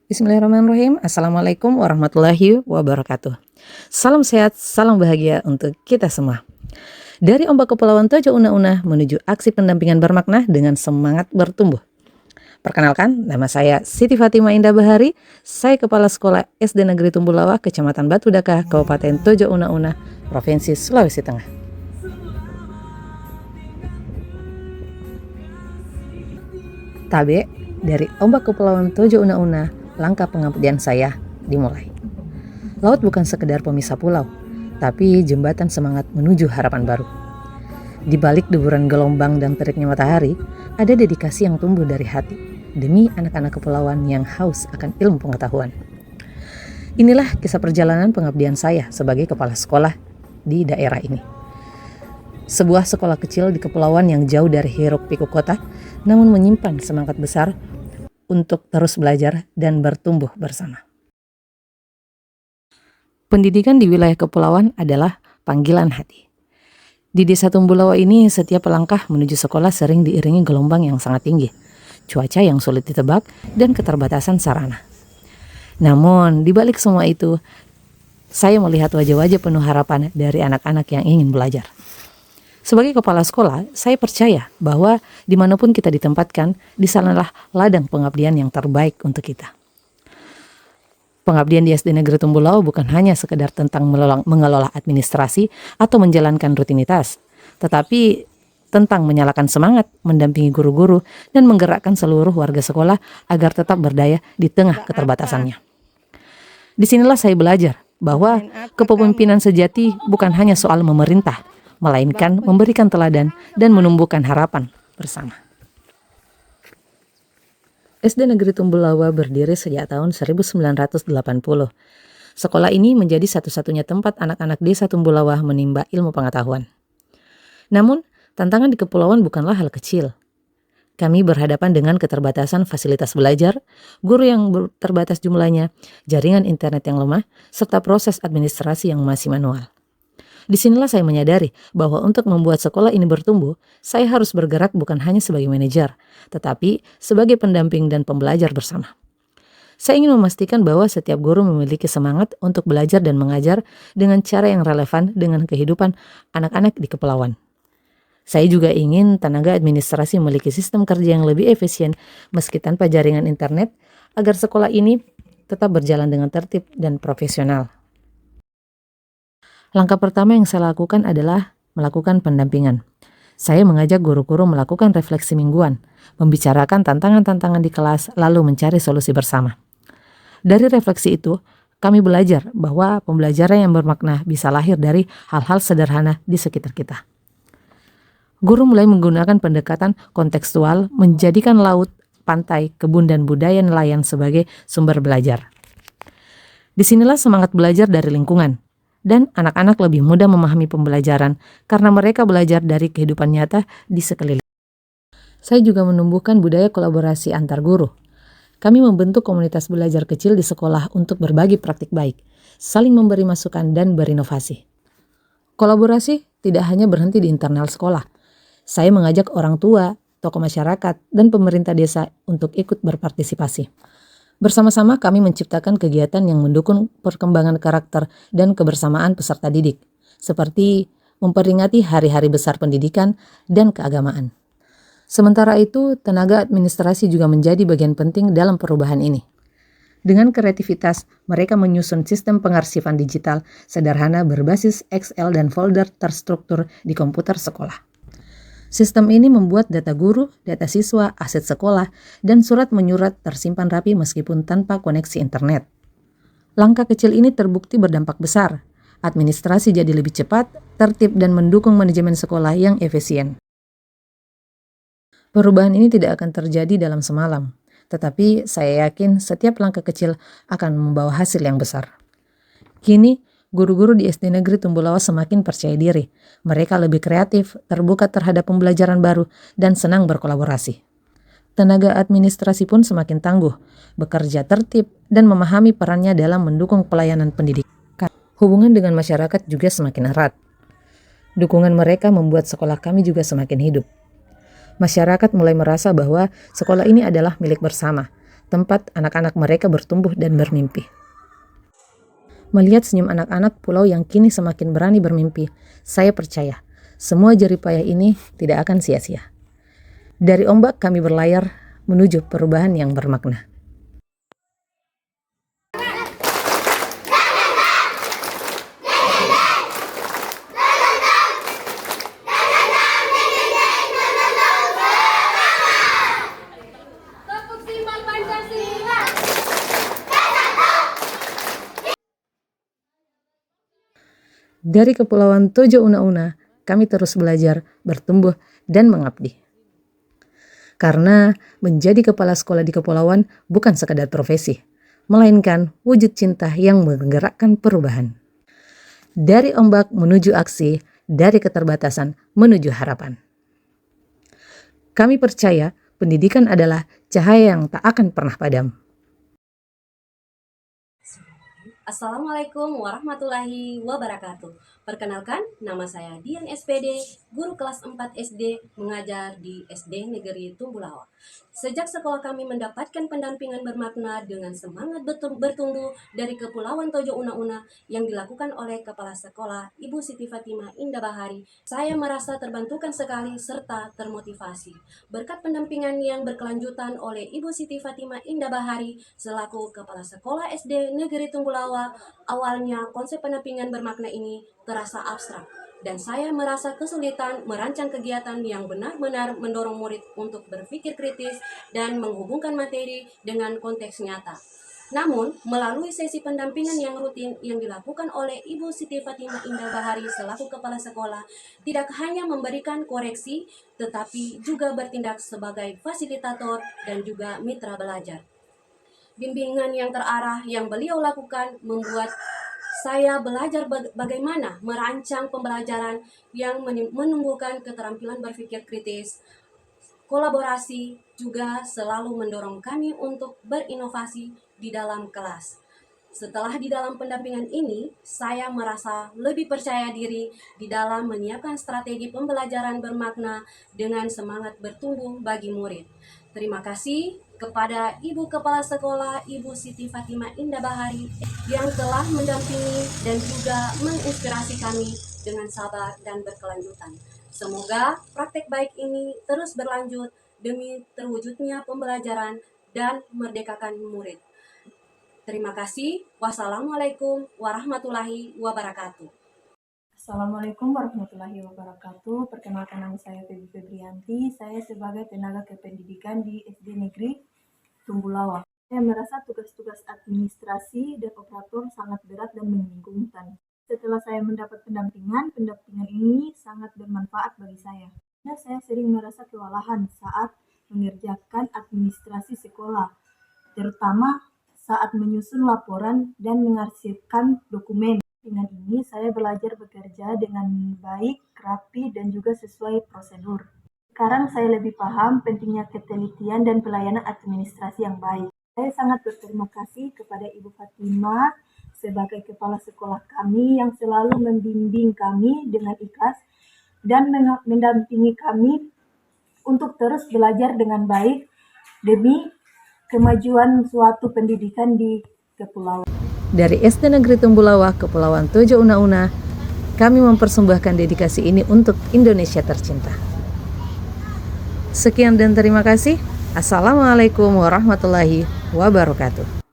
Bismillahirrahmanirrahim. Assalamualaikum warahmatullahi wabarakatuh. Salam sehat, salam bahagia untuk kita semua. Dari Ombak Kepulauan Tojo Una-Una menuju aksi pendampingan bermakna dengan semangat bertumbuh. Perkenalkan, nama saya Siti Fatimah Indah Bahari. Saya Kepala Sekolah SD Negeri Tumbulawa, Kecamatan Batu Daka, Kabupaten Tojo Una-Una, Provinsi Sulawesi Tengah. Tabe, dari Ombak Kepulauan Tojo Una-Una, langkah pengabdian saya dimulai. Laut bukan sekedar pemisah pulau, tapi jembatan semangat menuju harapan baru. Di balik deburan gelombang dan teriknya matahari, ada dedikasi yang tumbuh dari hati demi anak-anak kepulauan yang haus akan ilmu pengetahuan. Inilah kisah perjalanan pengabdian saya sebagai kepala sekolah di daerah ini. Sebuah sekolah kecil di kepulauan yang jauh dari hiruk-pikuk kota, namun menyimpan semangat besar untuk terus belajar dan bertumbuh bersama. Pendidikan di wilayah kepulauan adalah panggilan hati. Di desa Tumbulawa ini, setiap langkah menuju sekolah sering diiringi gelombang yang sangat tinggi, cuaca yang sulit ditebak, dan keterbatasan sarana. Namun, di balik semua itu, saya melihat wajah-wajah penuh harapan dari anak-anak yang ingin belajar. Sebagai kepala sekolah, saya percaya bahwa dimanapun kita ditempatkan, di sanalah ladang pengabdian yang terbaik untuk kita. Pengabdian di SD Negeri Tumbulawa bukan hanya sekedar tentang mengelola administrasi atau menjalankan rutinitas, tetapi tentang menyalakan semangat, mendampingi guru-guru, dan menggerakkan seluruh warga sekolah agar tetap berdaya di tengah keterbatasannya. Disinilah saya belajar bahwa kepemimpinan sejati bukan hanya soal memerintah, melainkan memberikan teladan dan menumbuhkan harapan bersama. SD Negeri Tumbulawa berdiri sejak tahun 1980. Sekolah ini menjadi satu-satunya tempat anak-anak desa Tumbulawa menimba ilmu pengetahuan. Namun, tantangan di kepulauan bukanlah hal kecil. Kami berhadapan dengan keterbatasan fasilitas belajar, guru yang terbatas jumlahnya, jaringan internet yang lemah, serta proses administrasi yang masih manual. Disinilah saya menyadari bahwa untuk membuat sekolah ini bertumbuh, saya harus bergerak bukan hanya sebagai manajer, tetapi sebagai pendamping dan pembelajar bersama. Saya ingin memastikan bahwa setiap guru memiliki semangat untuk belajar dan mengajar dengan cara yang relevan dengan kehidupan anak-anak di kepulauan. Saya juga ingin tenaga administrasi memiliki sistem kerja yang lebih efisien meski tanpa jaringan internet, agar sekolah ini tetap berjalan dengan tertib dan profesional. Langkah pertama yang saya lakukan adalah melakukan pendampingan. Saya mengajak guru-guru melakukan refleksi mingguan, membicarakan tantangan-tantangan di kelas, lalu mencari solusi bersama. Dari refleksi itu, kami belajar bahwa pembelajaran yang bermakna bisa lahir dari hal-hal sederhana di sekitar kita. Guru mulai menggunakan pendekatan kontekstual, menjadikan laut, pantai, kebun, dan budaya nelayan sebagai sumber belajar. Disinilah semangat belajar dari lingkungan, dan anak-anak lebih mudah memahami pembelajaran karena mereka belajar dari kehidupan nyata di sekeliling. Saya juga menumbuhkan budaya kolaborasi antar guru. Kami membentuk komunitas belajar kecil di sekolah untuk berbagi praktik baik, saling memberi masukan dan berinovasi. Kolaborasi tidak hanya berhenti di internal sekolah. Saya mengajak orang tua, tokoh masyarakat, dan pemerintah desa untuk ikut berpartisipasi. Bersama-sama kami menciptakan kegiatan yang mendukung perkembangan karakter dan kebersamaan peserta didik, seperti memperingati hari-hari besar pendidikan dan keagamaan. Sementara itu, tenaga administrasi juga menjadi bagian penting dalam perubahan ini. Dengan kreativitas, mereka menyusun sistem pengarsifan digital sederhana berbasis Excel dan folder terstruktur di komputer sekolah. Sistem ini membuat data guru, data siswa, aset sekolah, dan surat menyurat tersimpan rapi meskipun tanpa koneksi internet. Langkah kecil ini terbukti berdampak besar. Administrasi jadi lebih cepat, tertib, dan mendukung manajemen sekolah yang efisien. Perubahan ini tidak akan terjadi dalam semalam, tetapi saya yakin setiap langkah kecil akan membawa hasil yang besar. Kini, guru-guru di SD Negeri Tumbulawa semakin percaya diri. Mereka lebih kreatif, terbuka terhadap pembelajaran baru, dan senang berkolaborasi. Tenaga administrasi pun semakin tangguh, bekerja tertib, dan memahami perannya dalam mendukung pelayanan pendidikan. Hubungan dengan masyarakat juga semakin erat. Dukungan mereka membuat sekolah kami juga semakin hidup. Masyarakat mulai merasa bahwa sekolah ini adalah milik bersama, tempat anak-anak mereka bertumbuh dan bermimpi. Melihat senyum anak-anak pulau yang kini semakin berani bermimpi, saya percaya semua jerih payah ini tidak akan sia-sia. Dari ombak kami berlayar menuju perubahan yang bermakna. Dari Kepulauan Tojo Una-Una, kami terus belajar, bertumbuh, dan mengabdi. Karena menjadi kepala sekolah di kepulauan bukan sekadar profesi, melainkan wujud cinta yang menggerakkan perubahan. Dari ombak menuju aksi, dari keterbatasan menuju harapan. Kami percaya pendidikan adalah cahaya yang tak akan pernah padam. Assalamualaikum warahmatullahi wabarakatuh. Perkenalkan, nama saya Dian SPD, guru kelas 4 SD, mengajar di SD Negeri Tumbulawa. Sejak sekolah kami mendapatkan pendampingan bermakna dengan semangat bertumbuh dari Kepulauan Tojo Una-Una yang dilakukan oleh Kepala Sekolah Ibu Siti Fatimah Indah Bahari, saya merasa terbantukan sekali serta termotivasi. Berkat pendampingan yang berkelanjutan oleh Ibu Siti Fatimah Indah Bahari selaku Kepala Sekolah SD Negeri Tumbulawa, awalnya konsep pendampingan bermakna ini terasa abstrak, dan saya merasa kesulitan merancang kegiatan yang benar-benar mendorong murid untuk berpikir kritis dan menghubungkan materi dengan konteks nyata. Namun, melalui sesi pendampingan yang rutin yang dilakukan oleh Ibu Siti Fatimah Indah Bahari selaku Kepala Sekolah, tidak hanya memberikan koreksi, tetapi juga bertindak sebagai fasilitator dan juga mitra belajar. Bimbingan yang terarah yang beliau lakukan membuat saya belajar bagaimana merancang pembelajaran yang menumbuhkan keterampilan berpikir kritis. Kolaborasi juga selalu mendorong kami untuk berinovasi di dalam kelas. Setelah di dalam pendampingan ini, saya merasa lebih percaya diri di dalam menyiapkan strategi pembelajaran bermakna dengan semangat bertumbuh bagi murid. Terima kasih kepada Ibu Kepala Sekolah Ibu Siti Fatimah Indah Bahari yang telah mendampingi dan juga menginspirasi kami dengan sabar dan berkelanjutan. Semoga praktek baik ini terus berlanjut demi terwujudnya pembelajaran dan merdekakan murid. Terima kasih. Wassalamualaikum warahmatullahi wabarakatuh. Assalamualaikum warahmatullahi wabarakatuh. Perkenalkan, nama saya Feby Febrianti. Saya sebagai tenaga kependidikan di SD Negeri Tumbulawa. Saya merasa tugas-tugas administrasi dan operator sangat berat dan membingungkan. Setelah saya mendapat pendampingan ini sangat bermanfaat bagi saya. Karena saya sering merasa kewalahan saat mengerjakan administrasi sekolah, terutama saat menyusun laporan dan mengarsipkan dokumen. Dengan ini saya belajar bekerja dengan baik, rapi, dan juga sesuai prosedur. Sekarang saya lebih paham pentingnya ketelitian dan pelayanan administrasi yang baik. Saya sangat berterima kasih kepada Ibu Fatimah sebagai kepala sekolah kami yang selalu membimbing kami dengan ikhlas dan mendampingi kami untuk terus belajar dengan baik demi kemajuan suatu pendidikan di kepulauan. Dari SD Negeri Tumbulawa, Kepulauan Tojo Una-Una, kami mempersembahkan dedikasi ini untuk Indonesia tercinta. Sekian dan terima kasih. Assalamualaikum warahmatullahi wabarakatuh.